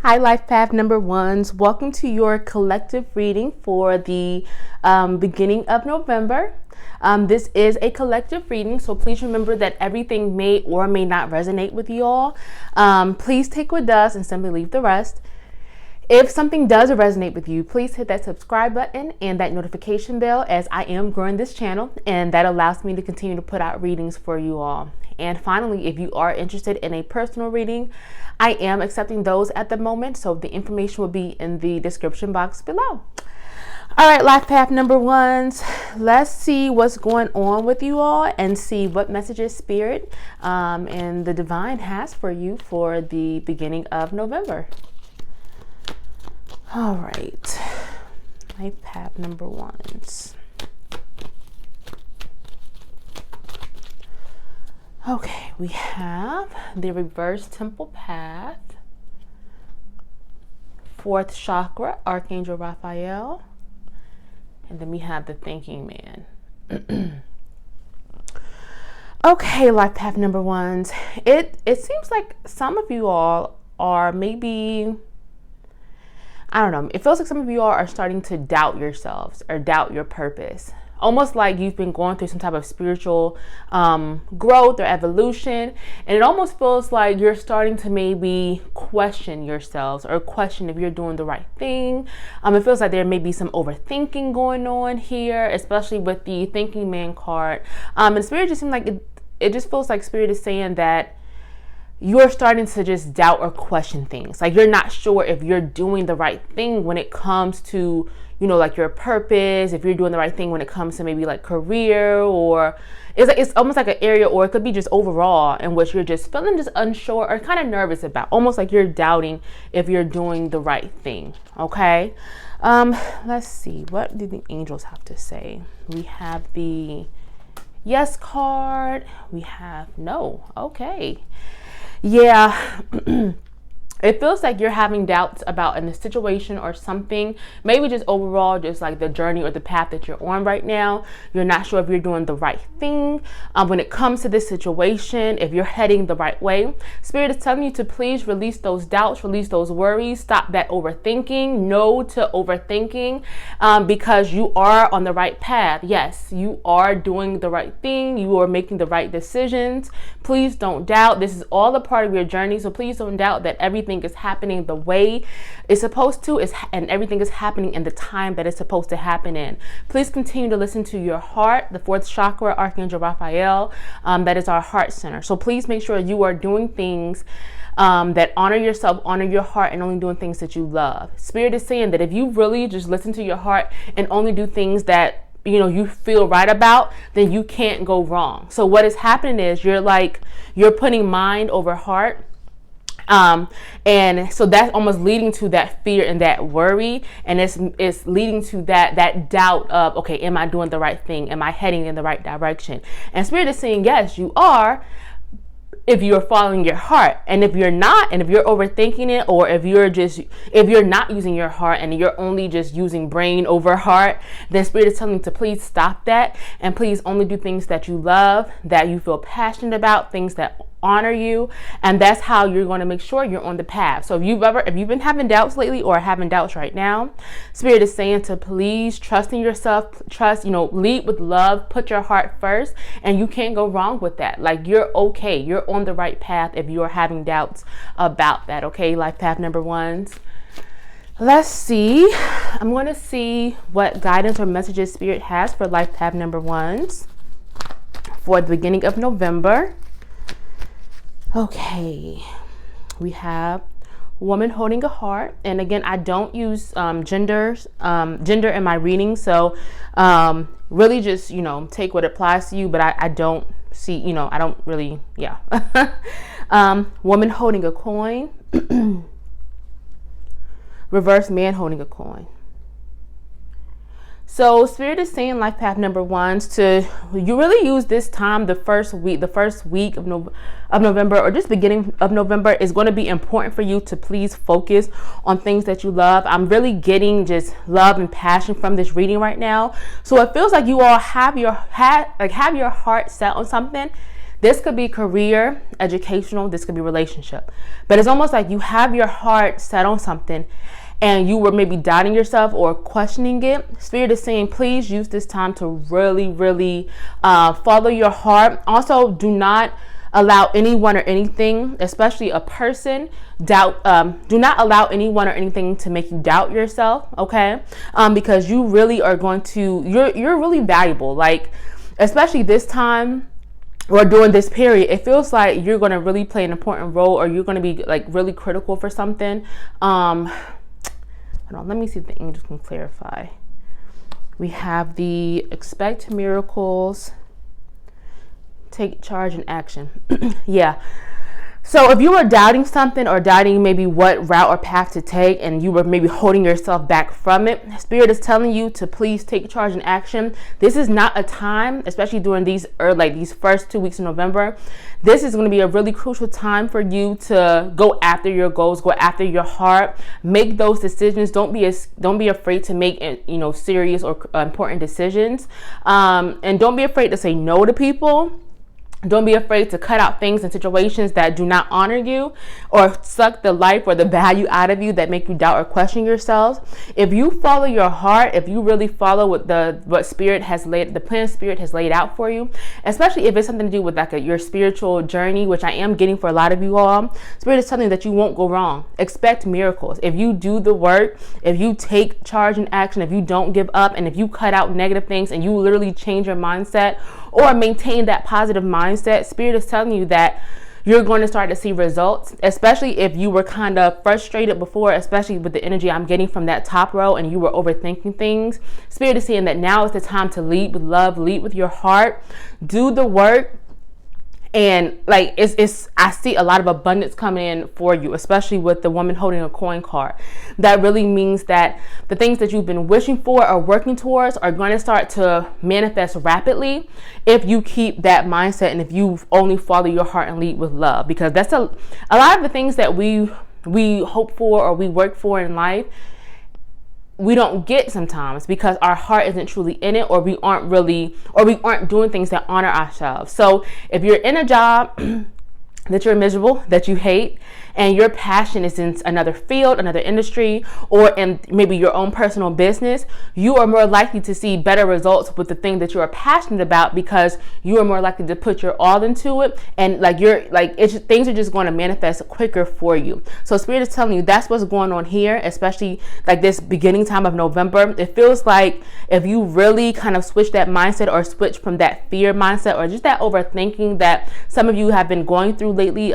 Hi, Life Path number ones. Welcome to your collective reading for the beginning of November. This is a collective reading, so please remember that everything may or may not resonate with you all. Please take what does and simply leave the rest. If something does resonate with you, please hit that subscribe button and that notification bell, as I am growing this channel and that allows me to continue to put out readings for you all. And finally, if you are interested in a personal reading, I am accepting those at the moment, so the information will be in the description box below. All right, Life Path number ones, let's see what's going on with you all and see what messages Spirit and the Divine has for you for the beginning of November. All right, Life Path number ones. Okay, we have the reverse temple path, 4th chakra, Archangel Raphael, and then we have the thinking man. Okay, Life Path number ones. It seems like some of you all are maybe, I don't know, it feels like some of you all are starting to doubt yourselves or doubt your purpose. Almost like you've been going through some type of spiritual growth or evolution, and it almost feels like you're starting to maybe question yourselves or question if you're doing the right thing. It feels like there may be some overthinking going on here, especially with the thinking man card. And Spirit just seems like it just feels like Spirit is saying that you're starting to just doubt or question things. Like you're not sure if you're doing the right thing when it comes to, you know, like your purpose, if you're doing the right thing when it comes to maybe like career, or it's almost like an area, or it could be just overall in which you're just feeling just unsure or kind of nervous about, almost like you're doubting if you're doing the right thing. Okay. Let's see, what do the angels have to say? We have the yes card. We have no. Okay. Yeah. It feels like you're having doubts about a situation or something, maybe just overall, just like the journey or the path that you're on right now. You're not sure if you're doing the right thing when it comes to this situation, if you're heading the right way. Spirit is telling you to please release those doubts, release those worries, stop that overthinking. No to overthinking, because you are on the right path. Yes, you are doing the right thing. You are making the right decisions. Please don't doubt. This is all a part of your journey, so please don't doubt that everything is happening the way it's supposed to, and everything is happening in the time that it's supposed to happen in. Please continue to listen to your heart, the 4th chakra, Archangel Raphael. That is our heart center. So please make sure you are doing things that honor yourself, honor your heart, and only doing things that you love. Spirit is saying that if you really just listen to your heart and only do things that you feel right about, then you can't go wrong. So what is happening is you're putting mind over heart. And so that's almost leading to that fear and that worry, and it's leading to that doubt of, okay, am I doing the right thing? Am I heading in the right direction? And Spirit is saying, yes, you are, if you're following your heart. And if you're not, and if you're overthinking it, or if you're not using your heart and you're only just using brain over heart, then Spirit is telling you to please stop that, and please only do things that you love, that you feel passionate about, things that honor you. And that's how you're going to make sure you're on the path. So if you've been having doubts lately or having doubts right now, Spirit is saying to please trust in yourself, lead with love, put your heart first, and you can't go wrong with that. Like, you're okay. You're on the right path if you're having doubts about that. Okay, Life Path number ones. Let's see. I'm going to see what guidance or messages Spirit has for Life Path number ones for the beginning of November. Okay, we have woman holding a heart, and again, I don't use gender in my reading, so really just take what applies to you, but I don't see, I don't really, yeah. Woman holding a coin, reverse man holding a coin. So Spirit is saying, Life Path number ones, you really use this time, the first week of November, or just beginning of November, is going to be important for you to please focus on things that you love. I'm really getting just love and passion from this reading right now. So it feels like you all have your heart set on something This could be career, educational, this could be relationship. But it's almost like you have your heart set on something and you were maybe doubting yourself or questioning it. Spirit is saying, please use this time to really, really follow your heart. Also, do not allow anyone or anything, especially a person, do not allow anyone or anything to make you doubt yourself, okay? Because you really are going to, you're really valuable. Like, especially this time or during this period, it feels like you're going to really play an important role, or you're going to be like really critical for something. Hold on, let me see if the angels can clarify. We have the expect miracles, take charge and action. Yeah. So if you were doubting something or doubting maybe what route or path to take, and you were maybe holding yourself back from it, Spirit is telling you to please take charge and action. This is not a time, especially during these first 2 weeks in November. This is going to be a really crucial time for you to go after your goals, go after your heart, make those decisions. Don't be afraid to make serious or important decisions, and don't be afraid to say no to people. Don't be afraid to cut out things and situations that do not honor you or suck the life or the value out of you that make you doubt or question yourselves. If you follow your heart, if you really follow what Spirit has laid, the plan Spirit has laid out for you, especially if it's something to do with your spiritual journey, which I am getting for a lot of you all, Spirit is telling you that you won't go wrong. Expect miracles. If you do the work, if you take charge and action, if you don't give up, and if you cut out negative things and you literally change your mindset or maintain that positive mindset, Spirit is telling you that you're going to start to see results, especially if you were kind of frustrated before, especially with the energy I'm getting from that top row, and you were overthinking things. Spirit is saying that now is the time to lead with love, lead with your heart, do the work. And I see a lot of abundance coming in for you, especially with the woman holding a coin card. That really means that the things that you've been wishing for or working towards are going to start to manifest rapidly if you keep that mindset and if you only follow your heart and lead with love. Because that's a lot of the things that we hope for or we work for in life, we don't get sometimes because our heart isn't truly in it, or we aren't doing things that honor ourselves. So if you're in a job that you're miserable, that you hate, and your passion is in another field, another industry, or in maybe your own personal business, you are more likely to see better results with the thing that you're passionate about, because you are more likely to put your all into it, and things are just going to manifest quicker for you. So Spirit is telling you that's what's going on here, especially like this beginning time of November. It feels like if you really kind of switch that mindset, or switch from that fear mindset, or just that overthinking that some of you have been going through lately,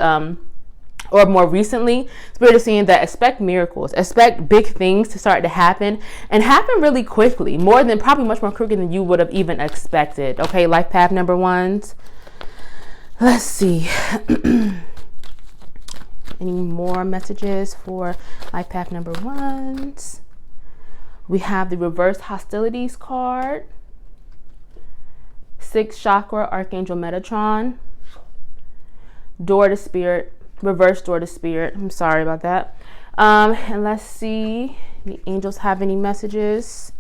or more recently, Spirit is saying that expect miracles, expect big things to start to happen, and happen really quickly, probably much more quicker than you would have even expected. Okay, life path number ones. Let's see. Any more messages for life path number ones? We have the reverse hostilities card, 6th chakra, Archangel Metatron, door to Spirit, reverse door to Spirit. I'm sorry about that. And let's see, the angels have any messages.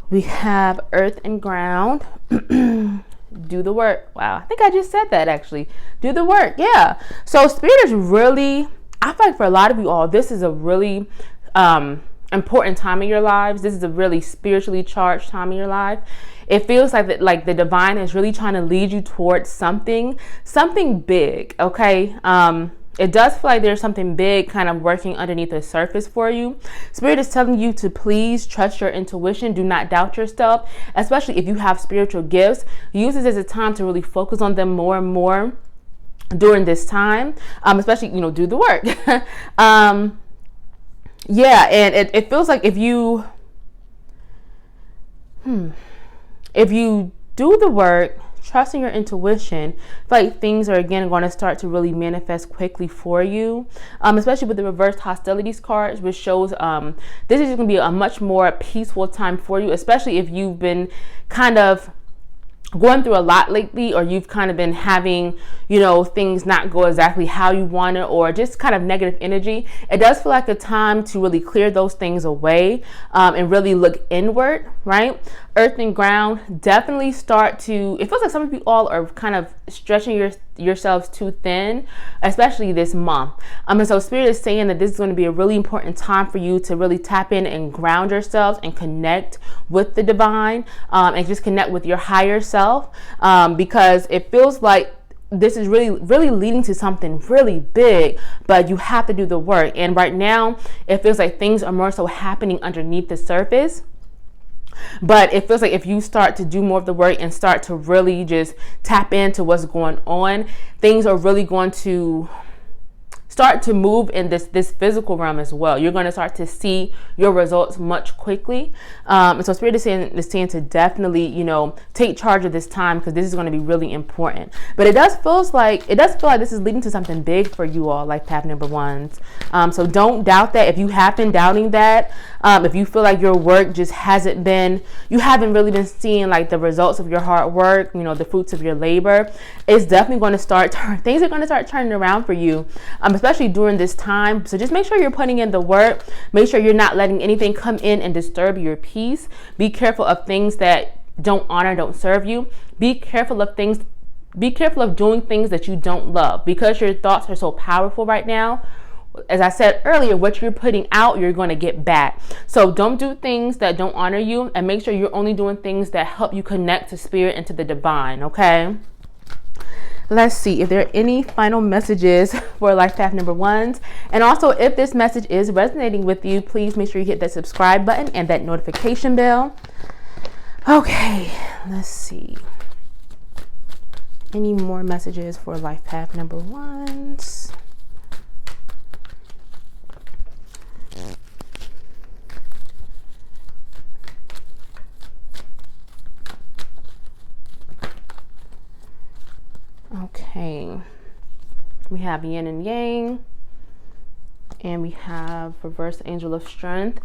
We have earth and ground. Do the work. Wow, I think I just said that actually. Do the work. Yeah. So Spirit is really, I feel like for a lot of you all, this is a really important time in your lives. This is a really spiritually charged time in your life. It feels like the divine is really trying to lead you towards something big. Okay. It does feel like there's something big kind of working underneath the surface for you. Spirit is telling you to please trust your intuition. Do not doubt yourself, especially if you have spiritual gifts. Use this as a time to really focus on them more and more during this time, especially, do the work. Yeah, and it feels like if you do the work, trusting your intuition, I feel like things are again going to start to really manifest quickly for you, especially with the reversed hostilities cards, which shows this is going to be a much more peaceful time for you, especially if you've been kind of going through a lot lately, or you've kind of been having, things not go exactly how you want it, or just kind of negative energy. It does feel like a time to really clear those things away, and really look inward, right? earth and ground, definitely start to, it feels like some of you all are kind of stretching yourselves too thin, especially this month. And so Spirit is saying that this is going to be a really important time for you to really tap in and ground yourselves and connect with the divine, and just connect with your higher self, because it feels like this is really leading to something really big, but you have to do the work. And right now it feels like things are more so happening underneath the surface. But it feels like if you start to do more of the work and start to really just tap into what's going on, things are really going to start to move in this physical realm as well. You're going to start to see your results much quickly. And so Spirit is saying to definitely, take charge of this time, because this is going to be really important. But it does feel like this is leading to something big for you all, Life Path number ones. So don't doubt that. If you have been doubting that, if you feel like your work just you haven't really been seeing like the results of your hard work, the fruits of your labor, it's definitely going to things are going to start turning around for you, especially during this time. So just make sure you're putting in the work. Make sure you're not letting anything come in and disturb your peace. Be careful of things that don't serve you. Be careful of doing things that you don't love, because your thoughts are so powerful right now. As I said earlier, what you're putting out, you're going to get back. So don't do things that don't honor you, and make sure you're only doing things that help you connect to Spirit and to the divine, okay? Let's see if there are any final messages for Life Path number ones. And also, if this message is resonating with you, please make sure you hit that subscribe button and that notification bell. Okay, let's see. Any more messages for Life Path number ones? Okay, we have yin and yang, and we have reverse angel of strength.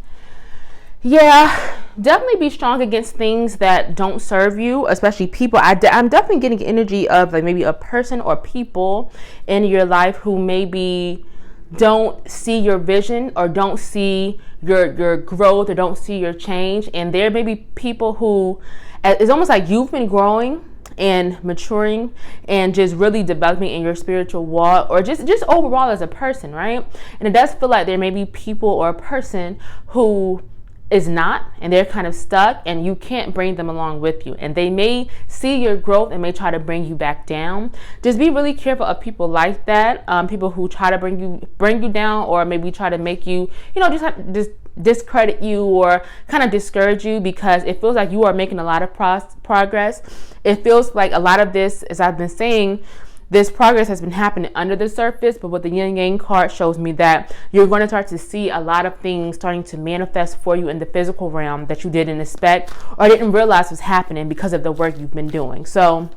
Yeah, definitely be strong against things that don't serve you, especially people. I'm definitely getting energy of like maybe a person or people in your life who maybe don't see your vision, or don't see your growth, or don't see your change. And there may be people who, it's almost like you've been growing and maturing and just really developing in your spiritual walk, or just overall as a person, right? And it does feel like there may be people or a person who is not, and they're kind of stuck, and you can't bring them along with you, and they may see your growth and may try to bring you back down. Just be really careful of people like that, people who try to bring you down, or maybe try to make you, just discredit you or kind of discourage you, because it feels like you are making a lot of progress. It feels like a lot of this, as I've been saying, this progress has been happening under the surface, but what the yin yang card shows me that you're going to start to see a lot of things starting to manifest for you in the physical realm that you didn't expect or didn't realize was happening because of the work you've been doing. So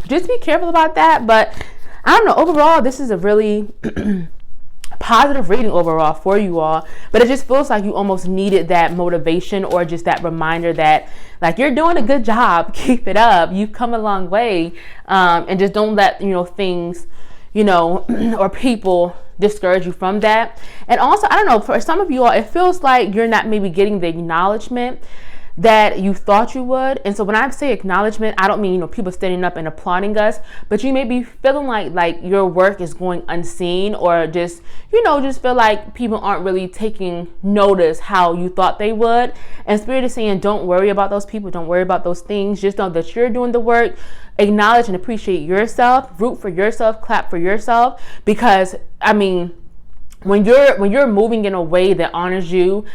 just be careful about that. But I don't know, overall, this is a really positive reading overall for you all, but it just feels like you almost needed that motivation, or just that reminder that like you're doing a good job, keep it up, you've come a long way, and just don't let things or people discourage you from that. And also, I don't know, for some of you all, it feels like you're not maybe getting the acknowledgement that you thought you would. And so when I say acknowledgement, I don't mean people standing up and applauding us, but you may be feeling like your work is going unseen, or just just feel like people aren't really taking notice how you thought they would. And Spirit is saying, don't worry about those people, don't worry about those things, just know that you're doing the work. Acknowledge and appreciate yourself, root for yourself, clap for yourself, because when you're moving in a way that honors you,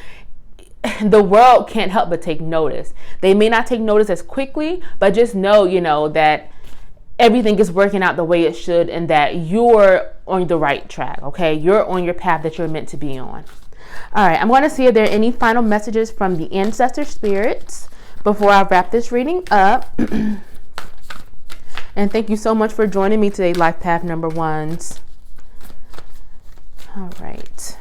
the world can't help but take notice. They may not take notice as quickly, but just know, that everything is working out the way it should, and that you're on the right track, okay? You're on your path that you're meant to be on. All right, I'm going to see if there are any final messages from the ancestor spirits before I wrap this reading up. And thank you so much for joining me today, Life Path number ones. All right.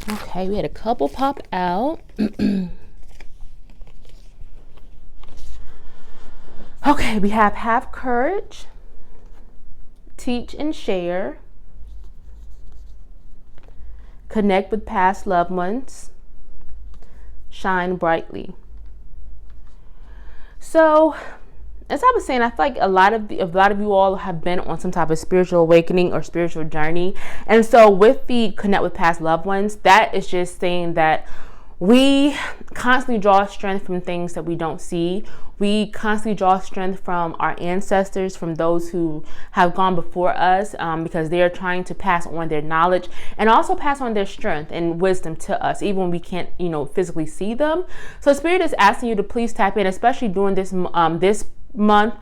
Okay, we had a couple pop out. Okay, we have courage, teach and share, connect with past loved ones, shine brightly. So, as I was saying, I feel like a lot of you all have been on some type of spiritual awakening or spiritual journey. And so with the connect with past loved ones, that is just saying that we constantly draw strength from things that we don't see. We constantly draw strength from our ancestors, from those who have gone before us, because they are trying to pass on their knowledge and also pass on their strength and wisdom to us, even when we can't, physically see them. So Spirit is asking you to please tap in, especially during this month,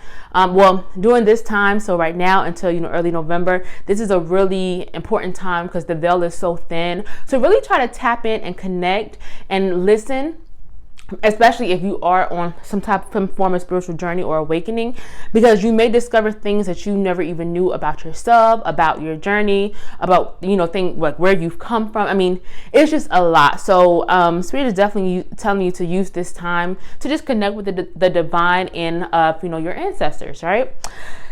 during this time. So right now until early November, this is a really important time because the veil is so thin. So really try to tap in and connect and listen, especially if you are on some type of form of spiritual journey or awakening, because you may discover things that you never even knew about yourself, about your journey, about things like where you've come from. I mean, it's just a lot. So Spirit is definitely telling you to use this time to just connect with the divine and your ancestors, right?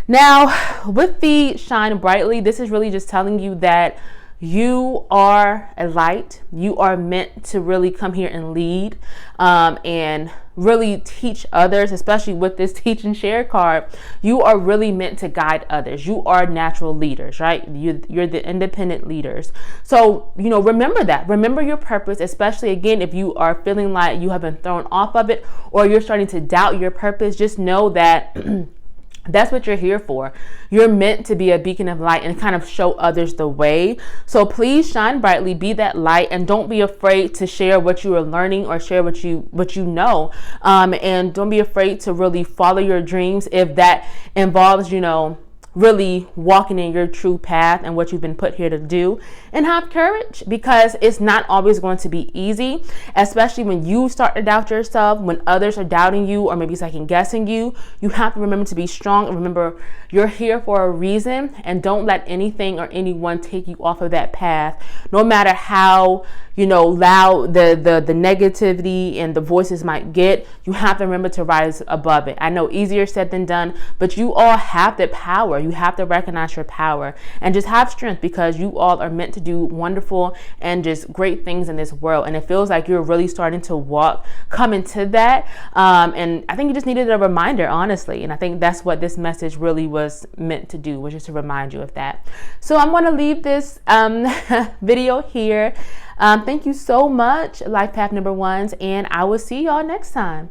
Now with the shine brightly, this is really just telling you that you are a light. You are meant to really come here and lead, and really teach others, especially with this teach and share card. You are really meant to guide others. You are natural leaders, right? You're the independent leaders. So, remember that. Remember your purpose, especially again, if you are feeling like you have been thrown off of it or you're starting to doubt your purpose, just know that that's what you're here for. You're meant to be a beacon of light and kind of show others the way. So please shine brightly, be that light, and don't be afraid to share what you are learning or share what you know. And don't be afraid to really follow your dreams if that involves, really walking in your true path and what you've been put here to do. And have courage, because it's not always going to be easy, especially when you start to doubt yourself, when others are doubting you or maybe second guessing you. You have to remember to be strong and remember you're here for a reason, and don't let anything or anyone take you off of that path, no matter how loud the negativity and the voices might get. You have to remember to rise above it. I know easier said than done, but you all have the power. You have to recognize your power and just have strength, because you all are meant to do wonderful and just great things in this world. And it feels like you're really starting to come into that. And I think you just needed a reminder, honestly. And I think that's what this message really was meant to do, was just to remind you of that. So I'm going to leave this video here. Thank you so much, Life Path number ones, and I will see y'all next time.